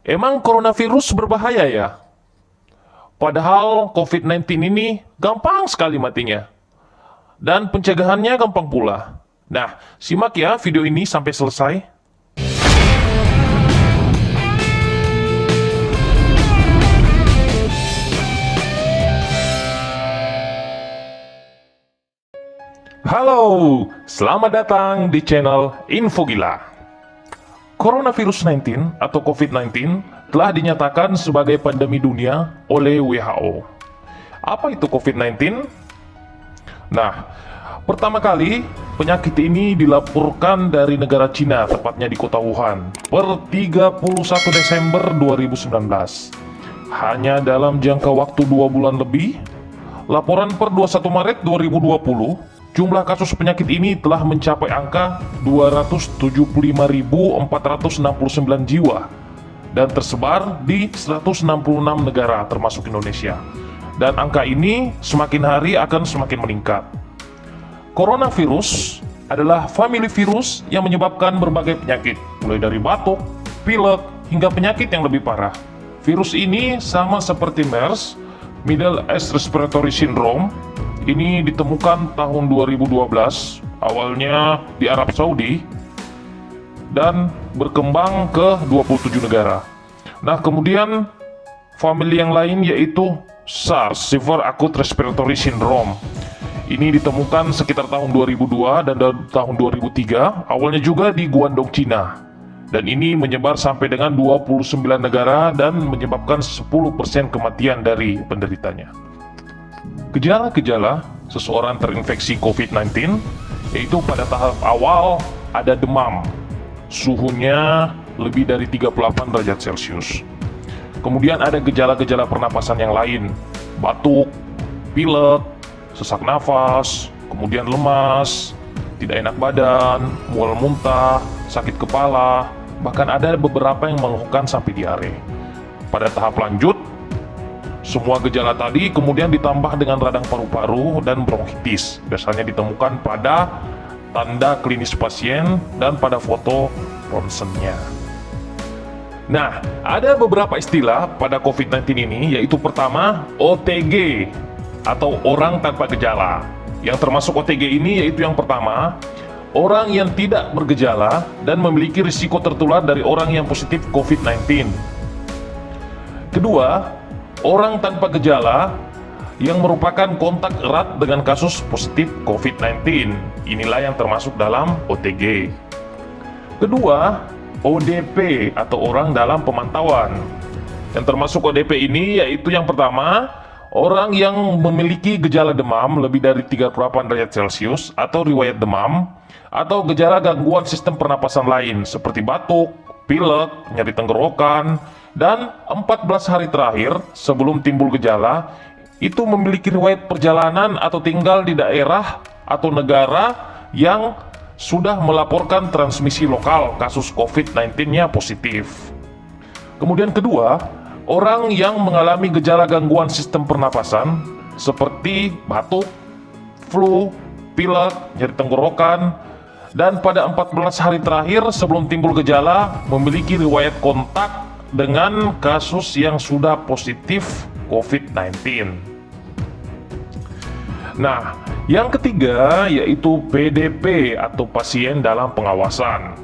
Emang coronavirus berbahaya ya? Padahal COVID-19 ini gampang sekali matinya. Dan pencegahannya gampang pula. Nah, simak ya video ini sampai selesai. Halo, selamat datang di channel Info Gila. Coronavirus 19 atau COVID-19 telah dinyatakan sebagai pandemi dunia oleh WHO. Apa itu COVID-19? Nah, pertama kali penyakit ini dilaporkan dari negara Cina, tepatnya di kota Wuhan, per 31 Desember 2019. Hanya dalam jangka waktu 2 bulan lebih, laporan per 21 Maret 2020, jumlah kasus penyakit ini telah mencapai angka 275.469 jiwa dan tersebar di 166 negara termasuk Indonesia. Dan angka ini semakin hari akan semakin meningkat. Coronavirus adalah famili virus yang menyebabkan berbagai penyakit, mulai dari batuk, pilek, hingga penyakit yang lebih parah. Virus ini sama seperti MERS, Middle East Respiratory Syndrome. Ini ditemukan tahun 2012, awalnya di Arab Saudi, dan berkembang ke 27 negara. Nah, kemudian famili yang lain yaitu SARS, Severe Acute Respiratory Syndrome. Ini ditemukan sekitar tahun 2002 dan tahun 2003, awalnya juga di Guangdong, Cina. Dan ini menyebar sampai dengan 29 negara dan menyebabkan 10% kematian dari penderitanya. Gejala-gejala seseorang terinfeksi COVID-19 yaitu pada tahap awal ada demam, suhunya lebih dari 38 derajat Celcius. Kemudian ada gejala-gejala pernapasan yang lain, batuk, pilek, sesak nafas, kemudian lemas, tidak enak badan, mual muntah, sakit kepala, bahkan ada beberapa yang mengeluhkan sampai diare. Pada tahap lanjut, semua gejala tadi kemudian ditambah dengan radang paru-paru dan bronkitis. Biasanya ditemukan pada tanda klinis pasien dan pada foto ronsennya. Nah, ada beberapa istilah pada COVID-19 ini, yaitu pertama, OTG atau orang tanpa gejala. Yang termasuk OTG ini yaitu yang pertama, orang yang tidak bergejala dan memiliki risiko tertular dari orang yang positif COVID-19. Kedua, orang tanpa gejala yang merupakan kontak erat dengan kasus positif COVID-19. Inilah yang termasuk dalam OTG. Kedua, ODP atau orang dalam pemantauan. Yang termasuk ODP ini yaitu yang pertama, orang yang memiliki gejala demam lebih dari 38 derajat Celcius atau riwayat demam, atau gejala gangguan sistem pernapasan lain seperti batuk, pilek, nyeri tenggorokan, dan 14 hari terakhir sebelum timbul gejala itu memiliki riwayat perjalanan atau tinggal di daerah atau negara yang sudah melaporkan transmisi lokal kasus COVID-19-nya positif. Kemudian kedua, orang yang mengalami gejala gangguan sistem pernapasan seperti batuk, flu, pilek, nyeri tenggorokan, dan pada 14 hari terakhir sebelum timbul gejala memiliki riwayat kontak dengan kasus yang sudah positif COVID-19. Nah, yang ketiga yaitu PDP atau pasien dalam pengawasan.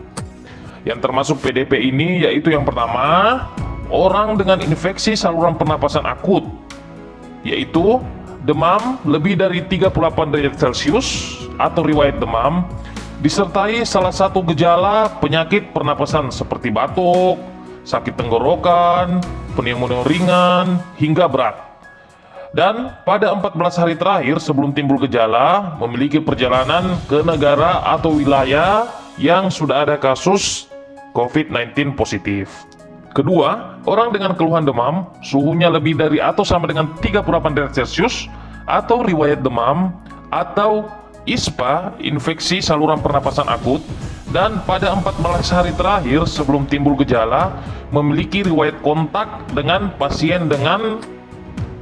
Yang termasuk PDP ini yaitu yang pertama, orang dengan infeksi saluran pernapasan akut, yaitu demam lebih dari 38 derajat Celcius atau riwayat demam, disertai salah satu gejala penyakit pernapasan seperti batuk, sakit tenggorokan, pneumonia ringan, hingga berat. Dan pada 14 hari terakhir sebelum timbul gejala, memiliki perjalanan ke negara atau wilayah yang sudah ada kasus COVID-19 positif. Kedua, orang dengan keluhan demam, suhunya lebih dari atau sama dengan 38 derajat Celcius, atau riwayat demam, atau ISPA, infeksi saluran pernapasan akut, dan pada 14 hari terakhir sebelum timbul gejala, memiliki riwayat kontak dengan pasien dengan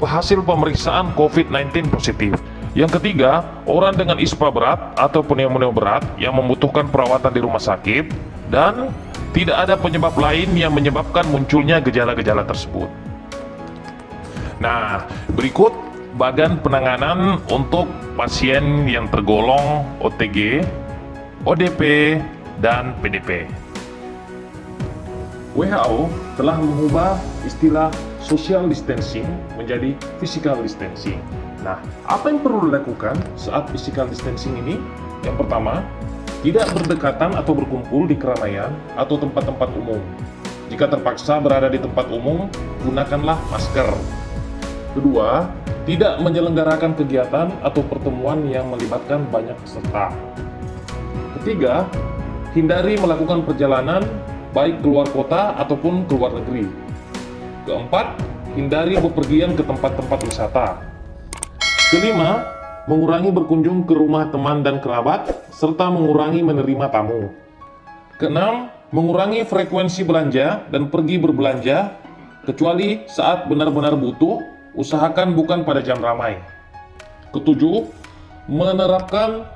hasil pemeriksaan COVID-19 positif. Yang ketiga, orang dengan ISPA berat atau pneumonia berat yang membutuhkan perawatan di rumah sakit. Dan tidak ada penyebab lain yang menyebabkan munculnya gejala-gejala tersebut. Nah, berikut bagan penanganan untuk pasien yang tergolong OTG, ODP, dan PDP. WHO telah mengubah istilah social distancing menjadi physical distancing. Nah, apa yang perlu dilakukan saat physical distancing ini? Yang pertama, tidak berdekatan atau berkumpul di keramaian atau tempat-tempat umum. Jika terpaksa berada di tempat umum, gunakanlah masker. Kedua, tidak menyelenggarakan kegiatan atau pertemuan yang melibatkan banyak peserta. Ketiga, hindari melakukan perjalanan baik keluar kota ataupun keluar negeri. Keempat, hindari bepergian ke tempat-tempat wisata. Kelima, mengurangi berkunjung ke rumah teman dan kerabat, serta mengurangi menerima tamu. Keenam, mengurangi frekuensi belanja dan pergi berbelanja, kecuali saat benar-benar butuh, usahakan bukan pada jam ramai. Ketujuh, menerapkan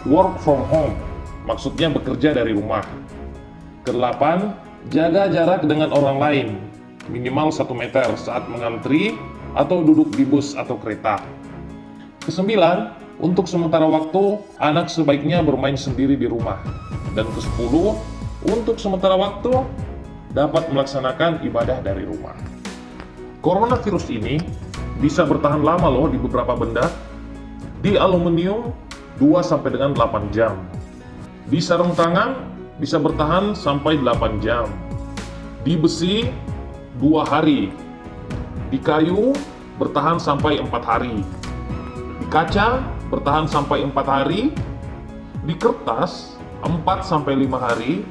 work from home, maksudnya bekerja dari rumah. Kedelapan, jaga jarak dengan orang lain, minimal 1 meter saat mengantri atau duduk di bus atau kereta. Kesembilan, untuk sementara waktu, anak sebaiknya bermain sendiri di rumah. Dan kesepuluh, untuk sementara waktu, dapat melaksanakan ibadah dari rumah. Coronavirus ini bisa bertahan lama loh di beberapa benda. Di aluminium, 2 sampai dengan 8 jam. Di sarung tangan, bisa bertahan sampai 8 jam. Di besi, 2 hari. Di kayu, bertahan sampai 4 hari. Di kaca, bertahan sampai 4 hari. Di kertas, 4 sampai 5 hari.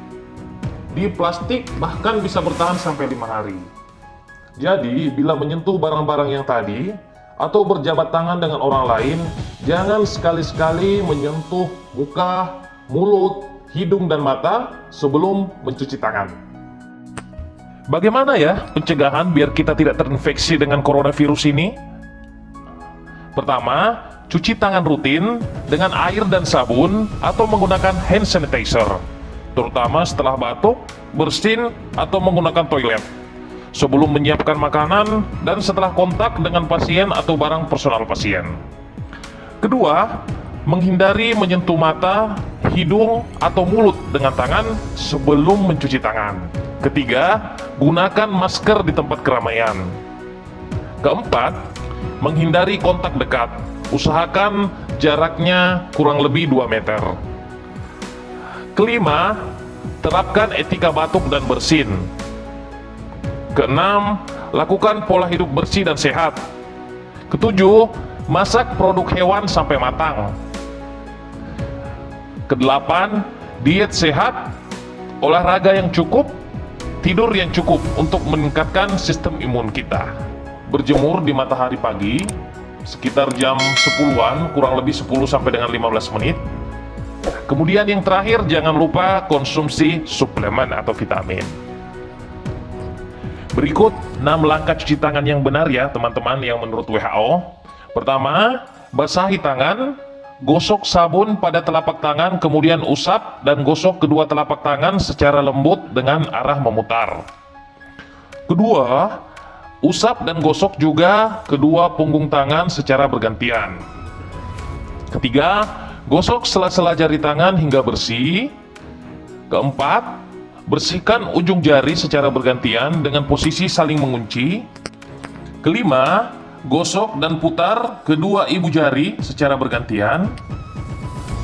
Di plastik, bahkan bisa bertahan sampai 5 hari. Jadi, bila menyentuh barang-barang yang tadi, atau berjabat tangan dengan orang lain, jangan sekali-sekali menyentuh muka, mulut, hidung dan mata sebelum mencuci tangan. Bagaimana ya pencegahan biar kita tidak terinfeksi dengan coronavirus ini? Pertama, cuci tangan rutin dengan air dan sabun atau menggunakan hand sanitizer, terutama setelah batuk, bersin, atau menggunakan toilet, sebelum menyiapkan makanan dan setelah kontak dengan pasien atau barang personal pasien. Kedua, menghindari menyentuh mata, hidung, atau mulut dengan tangan sebelum mencuci tangan. Ketiga, gunakan masker di tempat keramaian. Keempat, menghindari kontak dekat. Usahakan jaraknya kurang lebih 2 meter. Kelima, terapkan etika batuk dan bersin. Keenam, lakukan pola hidup bersih dan sehat. Ketujuh, masak produk hewan sampai matang. Kedelapan, diet sehat, olahraga yang cukup, tidur yang cukup untuk meningkatkan sistem imun kita. Berjemur di matahari pagi, sekitar jam 10-an, kurang lebih 10 sampai dengan 15 menit. Kemudian yang terakhir, jangan lupa konsumsi suplemen atau vitamin. Berikut 6 langkah cuci tangan yang benar ya teman-teman yang menurut WHO. Pertama, basahi tangan, gosok sabun pada telapak tangan, kemudian usap dan gosok kedua telapak tangan secara lembut dengan arah memutar. Kedua, usap dan gosok juga kedua punggung tangan secara bergantian. Ketiga, gosok sela-sela jari tangan hingga bersih. Keempat, bersihkan ujung jari secara bergantian dengan posisi saling mengunci. Kelima, gosok dan putar kedua ibu jari secara bergantian.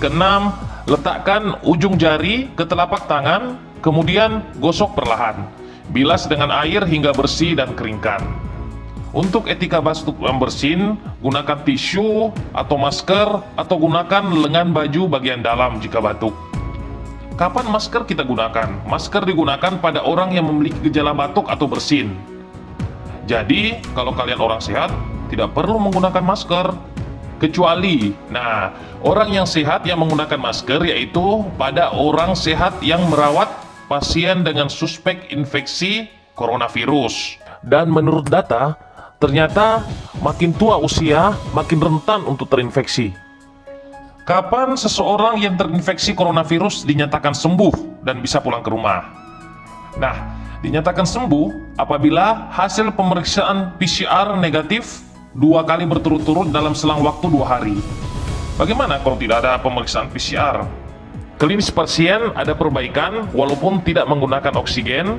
Keenam, letakkan ujung jari ke telapak tangan, kemudian gosok perlahan. Bilas dengan air hingga bersih dan keringkan. Untuk etika batuk dan bersin, gunakan tisu atau masker atau gunakan lengan baju bagian dalam jika batuk. Kapan masker kita gunakan? Masker digunakan pada orang yang memiliki gejala batuk atau bersin. Jadi, kalau kalian orang sehat, tidak perlu menggunakan masker. Kecuali, orang yang sehat yang menggunakan masker yaitu pada orang sehat yang merawat pasien dengan suspek infeksi coronavirus. Dan menurut data, ternyata makin tua usia, makin rentan untuk terinfeksi. Kapan seseorang yang terinfeksi coronavirus dinyatakan sembuh dan bisa pulang ke rumah? Nah, dinyatakan sembuh apabila hasil pemeriksaan PCR negatif 2 kali berturut-turut dalam selang waktu 2 hari. Bagaimana kalau tidak ada pemeriksaan PCR? Klinis pasien ada perbaikan walaupun tidak menggunakan oksigen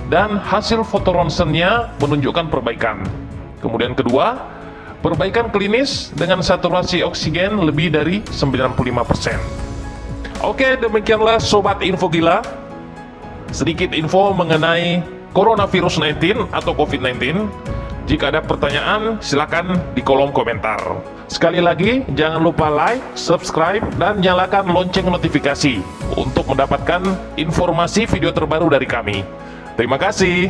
dan hasil fotoronsennya menunjukkan perbaikan. Kemudian kedua, perbaikan klinis dengan saturasi oksigen lebih dari 95%. Oke, demikianlah Sobat Info Gila. Sedikit info mengenai coronavirus 19 atau COVID-19. Jika ada pertanyaan, silakan di kolom komentar. Sekali lagi, jangan lupa like, subscribe, dan nyalakan lonceng notifikasi untuk mendapatkan informasi video terbaru dari kami. Terima kasih.